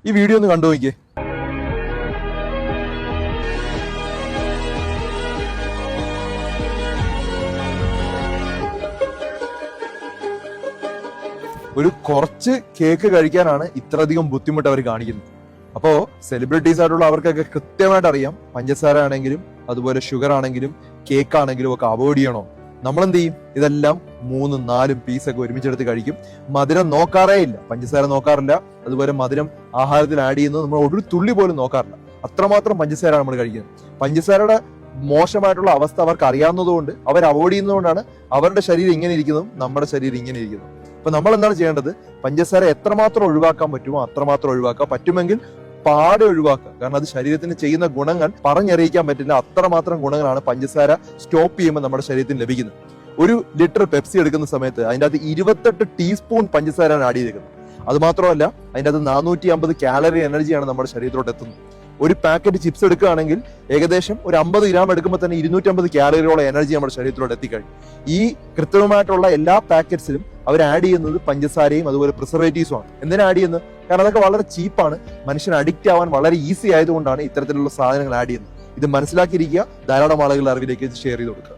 ഈ വീഡിയോ ഒന്ന് കണ്ടു നോക്കിയേ. ഒരു കുറച്ച് കേക്ക് കഴിക്കാനാണ് ഇത്രയധികം ബുദ്ധിമുട്ട് അവർ കാണിക്കുന്നത്. അപ്പോ സെലിബ്രിറ്റീസ് ആയിട്ടുള്ള അവർക്കൊക്കെ കൃത്യമായിട്ട് അറിയാം പഞ്ചസാര ആണെങ്കിലും അതുപോലെ ഷുഗർ ആണെങ്കിലും കേക്ക് ആണെങ്കിലും ഒക്കെ അവോയ്ഡ് ചെയ്യണോ. നമ്മളെന്ത് ചെയ്യും? ഇതെല്ലാം 3-4 പീസൊക്കെ ഒരുമിച്ചെടുത്ത് കഴിക്കും. മധുരം നോക്കാറേ ഇല്ല, പഞ്ചസാര നോക്കാറില്ല. അതുപോലെ മധുരം ആഹാരത്തിൽ ആഡ് ചെയ്യുന്നത് നമ്മൾ ഒരു തുള്ളി പോലും നോക്കാറില്ല. അത്രമാത്രം പഞ്ചസാര നമ്മൾ കഴിക്കുന്നത്. പഞ്ചസാരയുടെ മോശമായിട്ടുള്ള അവസ്ഥ അവർക്ക് അറിയാവുന്നതുകൊണ്ട് അവർ അവോയ്ഡ് ചെയ്യുന്നതുകൊണ്ടാണ് അവരുടെ ശരീരം ഇങ്ങനെ ഇരിക്കുന്നതും നമ്മുടെ ശരീരം ഇങ്ങനെ ഇരിക്കുന്നതും. അപ്പൊ നമ്മൾ എന്താണ് ചെയ്യേണ്ടത്? പഞ്ചസാര എത്രമാത്രം ഒഴിവാക്കാൻ പറ്റുമോ അത്രമാത്രം ഒഴിവാക്കുക. പറ്റുമെങ്കിൽ പാടെ ഒഴിവാക്കുക. കാരണം അത് ശരീരത്തിന് ചെയ്യുന്ന ഗുണങ്ങൾ പറഞ്ഞറിയിക്കാൻ പറ്റില്ല. അത്രമാത്രം ഗുണങ്ങളാണ് പഞ്ചസാര സ്റ്റോപ്പ് ചെയ്യുമ്പോൾ നമ്മുടെ ശരീരത്തിന് ലഭിക്കുന്നത്. 1 ലിറ്റർ പെപ്സി എടുക്കുന്ന സമയത്ത് അതിൻ്റെ അകത്ത് 28 ടീസ്പൂൺ പഞ്ചസാരയാണ് ആഡ് ചെയ്തിരിക്കുന്നത്. അത് മാത്രമല്ല അതിൻ്റെ അകത്ത് 450 കാലറി എനർജിയാണ് നമ്മുടെ ശരീരത്തിലോട്ട് എത്തുന്നത്. ഒരു പാക്കറ്റ് ചിപ്സ് എടുക്കുകയാണെങ്കിൽ ഏകദേശം ഒരു 50 ഗ്രാം എടുക്കുമ്പോൾ തന്നെ 250 കാലറിയോളം എനർജി നമ്മുടെ ശരീരത്തിലോട്ട് എത്തിക്കഴിഞ്ഞു. ഈ കൃത്രിമമായിട്ടുള്ള എല്ലാ പാക്കറ്റ്സിലും അവർ ആഡ് ചെയ്യുന്നത് പഞ്ചസാരയും അതുപോലെ പ്രിസർവേറ്റീവ്സും ആണ്. എന്തിനാ ആഡ് ചെയ്യുന്നത്? കാരണം അതൊക്കെ വളരെ ചീപ്പാണ്. മനുഷ്യൻ അഡിക്റ്റ് ആവാൻ വളരെ ഈസി ആയതുകൊണ്ടാണ് ഇത്തരത്തിലുള്ള സാധനങ്ങൾ ആഡ് ചെയ്യുന്നത്. ഇത് മനസ്സിലാക്കിയിരിക്കുക. ധാരാളം ആളുകളുടെ അറിവിലേക്ക് ഷെയർ ചെയ്ത് കൊടുക്കുക.